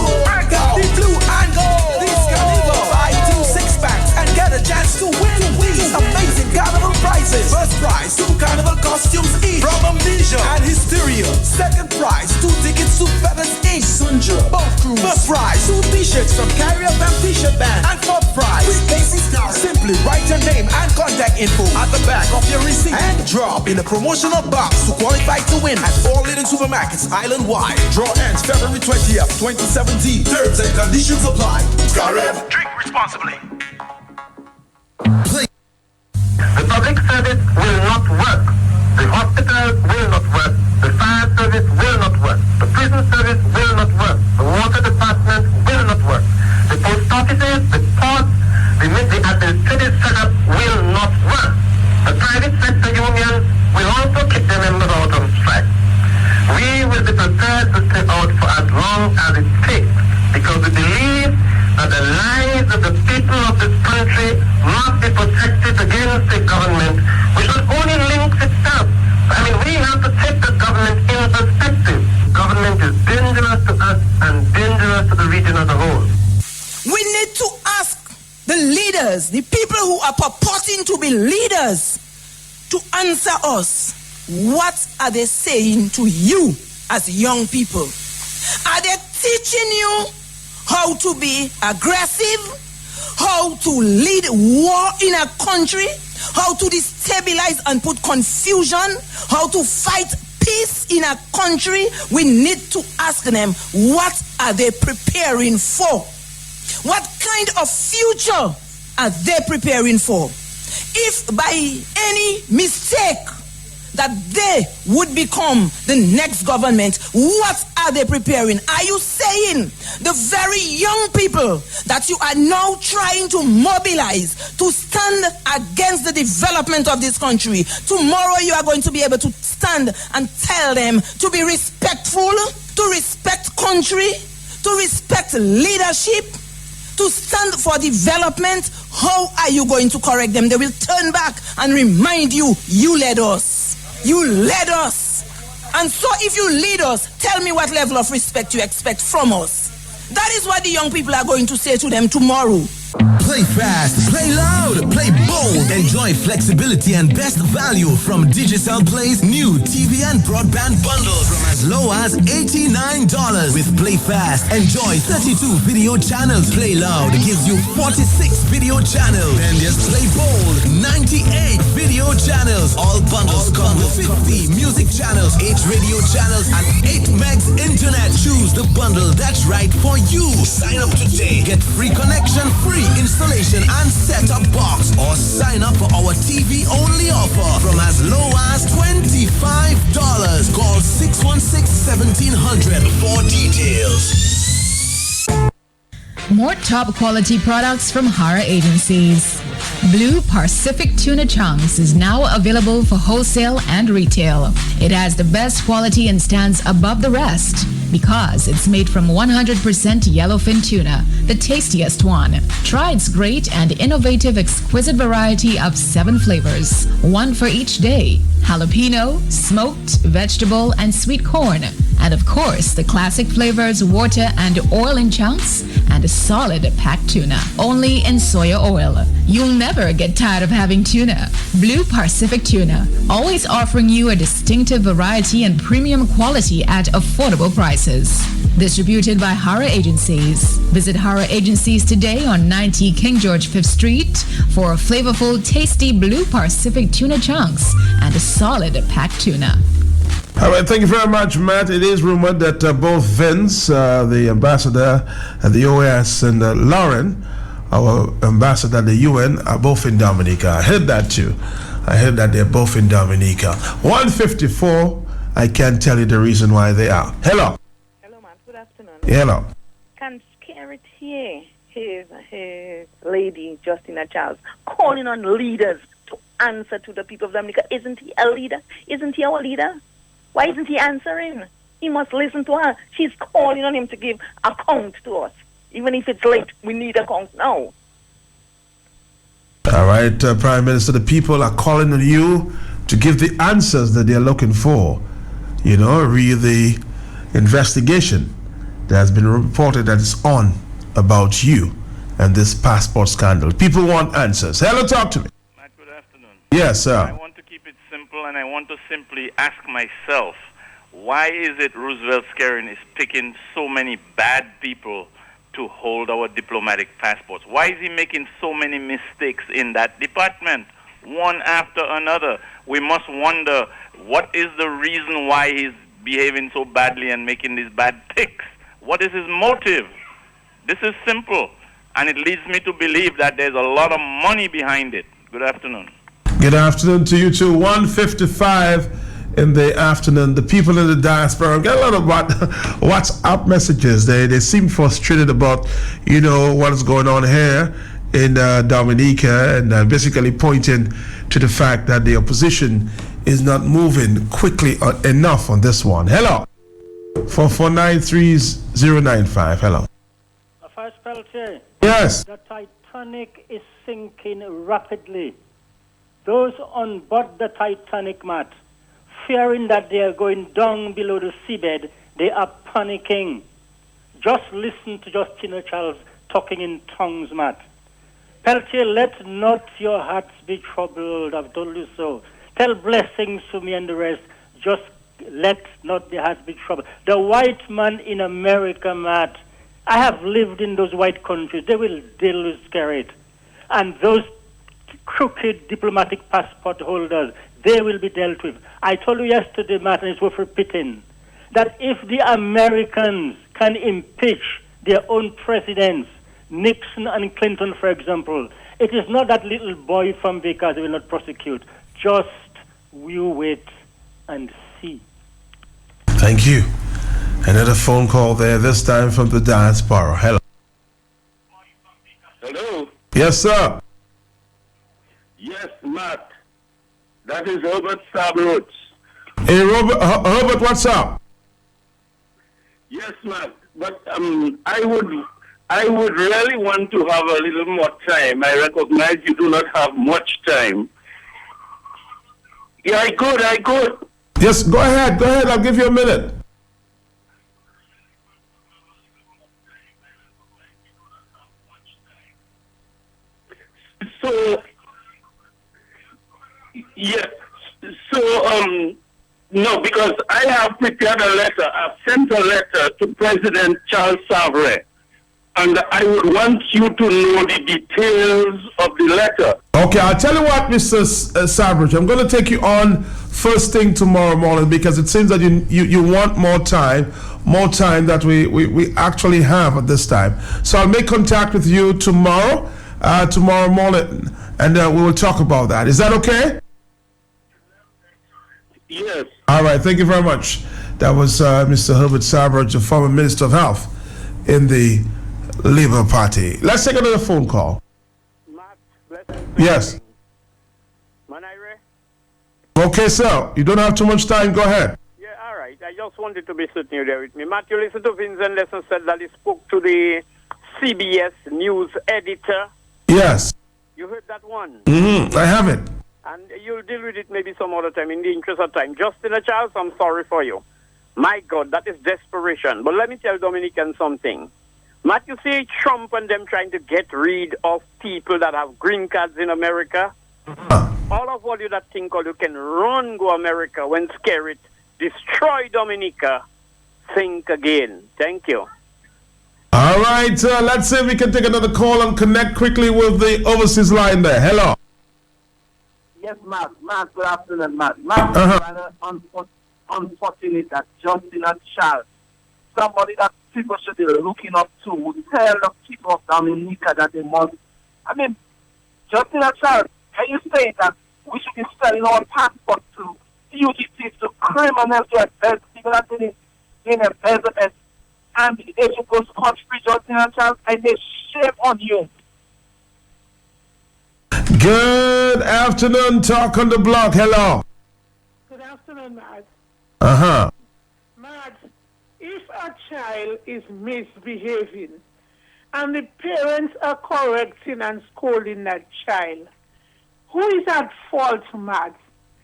Got the blue and gold. This carnival. Buy 2 6-packs and get a chance to win these amazing carnival prizes. First prize, 2 carnival costumes each from Amnesia and Hysteria. Second prize, 2 tickets to Feathers Inc. Sunja. Boat cruise. First prize, 2 t-shirts from Carrier Bam T-shirt band. And fourth prize, 3 cases card. Simply write your name and contact info at the back of your receipt and drop in a promotional box to qualify to win at all leading supermarkets island-wide. Draw ends February 20th, 2017. Terms and conditions apply. Scarab. Drink responsibly. The public service will not work. The hospital will not work. The fire service will not work. The prison service will not work. The water department will not work. The post offices, the ports, the administrative setup will not work. The private sector unions will also keep their members out on strike. We will be prepared to stay out for as long as it takes, because we believe that the lives of the people of this country must be protected against the government, which not only links itself. I mean, we have to take the government in perspective. Government is dangerous to us and dangerous to the region as a whole. We need to ask the leaders, the people who are purporting to be leaders, to answer us. What are they saying to you as young people? Are they teaching you how to be aggressive, how to lead war in a country, how to destabilize and put confusion, how to fight peace in a country? We need to ask them, what are they preparing for? What kind of future are they preparing for? If by any mistake that they would become the next government, what are they preparing? Are you saying the very young people that you are now trying to mobilize to stand against the development of this country, tomorrow you are going to be able to stand and tell them to be respectful, to respect country, to respect leadership, to stand for development? How are you going to correct them? They will turn back and remind you, you led us. You led us. And so if you lead us, tell me what level of respect you expect from us. That is what the young people are going to say to them tomorrow. Play fast, play loud, play bold. Enjoy flexibility and best value from Digicel Play's new TV and broadband bundles from as low as $89. With Play Fast, enjoy 32 video channels. Play Loud gives you 46 video channels. And just Play Bold, 98 video channels. All bundles come with 50 music channels, 8 radio channels, and 8 megs internet. Choose the bundle that's right for you. Sign up today. Get free connection, free installation and setup box, or sign up for our TV only offer from as low as $25. Call 616-1700 for details. More top quality products from Hara Agencies. Blue Pacific Tuna Chunks is now available for wholesale and retail. It has the best quality and stands above the rest because it's made from 100% yellowfin tuna, the tastiest one. Try its great and innovative exquisite variety of 7 flavors, one for each day: jalapeno, smoked, vegetable, and sweet corn. And of course, the classic flavors water and oil in chunks and a solid packed tuna, only in soya oil. You'll never get tired of having tuna. Blue Pacific Tuna, always offering you a distinctive variety and premium quality at affordable prices. Distributed by Hara Agencies. Visit Hara Agencies today on 90 King George 5th Street for flavorful, tasty Blue Pacific Tuna Chunks and a solid packed tuna. All right, thank you very much, Matt. It is rumored that both Vince, the ambassador at the OAS, and Lauren, our ambassador at the UN, are both in Dominica. I heard that too. I heard that they're both in Dominica. 154, I can't tell you the reason why they are. Hello. Hello, man. Good afternoon. Hello. Can scare it here. His lady, Justina Charles, calling on leaders to answer to the people of Dominica. Isn't he a leader? Isn't he our leader? Why isn't he answering? He must listen to her. She's calling on him to give account to us. Even if it's late, we need account now. All right, Prime Minister, the people are calling on you to give the answers that they're looking for. You know, read the investigation that has been reported that is on about you and this passport scandal. People want answers. Hello, talk to me. Matt, good afternoon. Yes, sir. I want to keep it simple, and I want to simply ask myself, why is it Roosevelt Scarin is picking so many bad people to hold our diplomatic passports? Why is he making so many mistakes in that department, one after another? We must wonder, what is the reason why he's behaving so badly and making these bad picks? What is his motive? This is simple, and it leads me to believe that there's a lot of money behind it. Good afternoon. Good afternoon to you too. 1:55 in the afternoon. The people in the diaspora get a lot of WhatsApp messages. They seem frustrated about, you know, what is going on here in Dominica, and basically pointing to the fact that the opposition is not moving quickly enough on this one. Hello. 4493095. Hello. First Peltier. Yes. The Titanic is sinking rapidly. Those on board the Titanic, Matt, fearing that they are going down below the seabed, they are panicking. Just listen to Justina Charles talking in tongues, Matt. Peltier, let not your hearts be troubled. I've told you so. Tell blessings to me and the rest. Just let not the hearts be troubled. The white man in America, Matt, I have lived in those white countries. They will deal with Scarit. And those crooked diplomatic passport holders, they will be dealt with. I told you yesterday, Matt, and it's worth repeating, that if the Americans can impeach their own presidents, Nixon and Clinton, for example, it is not that little boy from Vickers they will not prosecute. Just you wait and see. Thank you. Another phone call there, this time from the diaspora. Hello. Hello. Yes, sir. Yes, Matt. That is Herbert Sabroots. Hey, Herbert, what's up? Yes, Matt. But I would really want to have a little more time. I recognize you do not have much time. Yeah, I could. Yes, go ahead. I'll give you a minute. No, because I have prepared a letter. I've sent a letter to President Charles Savre, and I would want you to know the details of the letter. Okay, I'll tell you what, Mr. Sabridge, I'm going to take you on first thing tomorrow morning because it seems that you want more time that we actually have at this time. So I'll make contact with you tomorrow morning, and we will talk about that. Is that okay? Yes. All right, thank you very much. That was Mr. Herbert Sabridge, the former Minister of Health in the Labour Party. Let's take another phone call. Yes. Okay, sir. You don't have too much time. Go ahead. Yeah, all right. I just wanted to be sitting there with me. Matt, you listened to Vincent Lesson said that he spoke to the CBS News editor. Yes. You heard that one? I have it. And you'll deal with it maybe some other time in the interest of time. Justin Charles, I'm sorry for you. My God, that is desperation. But let me tell Dominican something. Matt, you see Trump and them trying to get rid of people that have green cards in America? All of what you that think all you can run go America when scare it, destroy Dominica, think again. Thank you. All right, let's see if we can take another call and connect quickly with the overseas line there. Hello. Yes, Matt. Matt, good afternoon, Matt. Matt, rather unfortunate that Justina Charles, somebody that people should be looking up to, would tell the people of Dominica that they must. I mean, Justina Charles, can you say that we should be selling our passports to fugitives, to criminals, to embezzle people that didn't embezzlement, and they should go scot-free, Justina Charles, and they shame on you. Good afternoon, Talk on the Block. Hello. Good afternoon, Matt. Matt, if a child is misbehaving and the parents are correcting and scolding that child, who is at fault, Matt?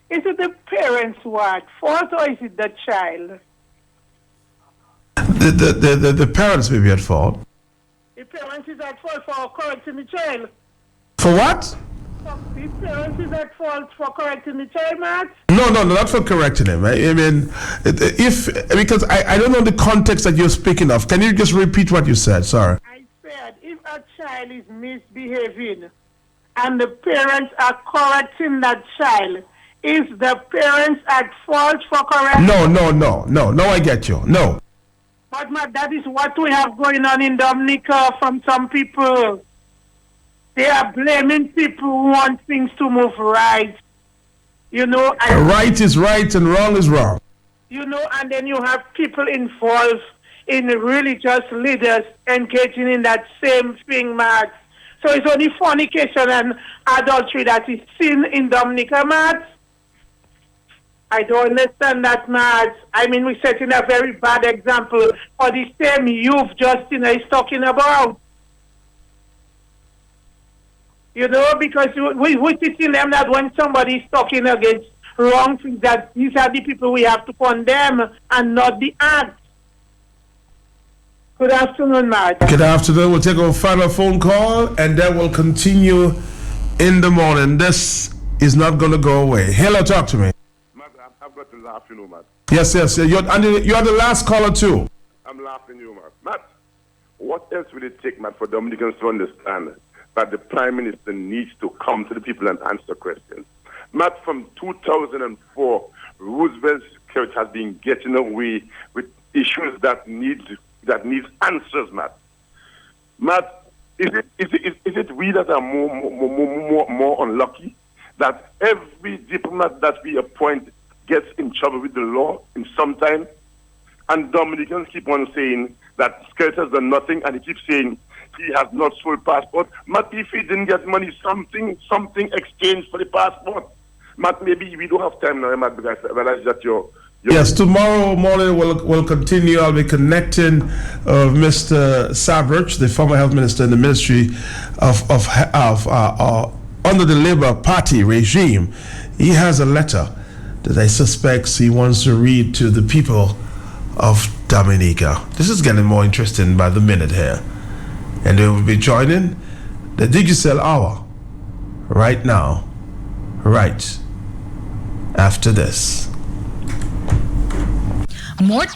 Is it the parents who are at fault or is it the child? The parents may be at fault. The parents is at fault for correcting the child. For what? The parents is at fault for correcting the child, Matt? No, not for correcting him. I mean, because I don't know the context that you're speaking of. Can you just repeat what you said? Sorry. I said if a child is misbehaving and the parents are correcting that child, is the parents at fault for correcting? No, I get you. No. But Matt, that is what we have going on in Dominica from some people. They are blaming people who want things to move right. You know, and right is right and wrong is wrong. You know, and then you have people involved in religious leaders engaging in that same thing, Matt. So it's only fornication and adultery that is sin in Dominica, Matt. I don't understand that, Matt. I mean, we're setting a very bad example for the same youth Justina is talking about. You know, because we're teaching them that when somebody is talking against wrong things, that these are the people we have to condemn and not the act. Good afternoon, Matt. Good afternoon. We'll take our final phone call and then we'll continue in the morning. This is not going to go away. Hello, talk to me. Matt, I've got to laugh, you know, Matt. Yes. You're the last caller, too. I'm laughing, you, Matt. Matt, what else will it take, Matt, for Dominicans to understand that the Prime Minister needs to come to the people and answer questions? Matt, from 2004, Roosevelt's church has been getting away with issues that needs answers, Matt. Matt, is it we that are more unlucky that every diplomat that we appoint gets in trouble with the law in some time? And Dominicans keep on saying that Skerrit has done nothing, and he keeps saying he has not sold passport. Matt, if he didn't get money, something exchanged for the passport. Matt, maybe we don't have time now, Matt, because I realize that you're... Yes, tomorrow morning we'll continue. I'll be connecting Mr. Savridge, the former health minister in the Ministry of under the Labour Party regime. He has a letter that I suspect he wants to read to the people of Dominica. This is getting more interesting by the minute here. And they will be joining the Digicel Hour right now, right after this. More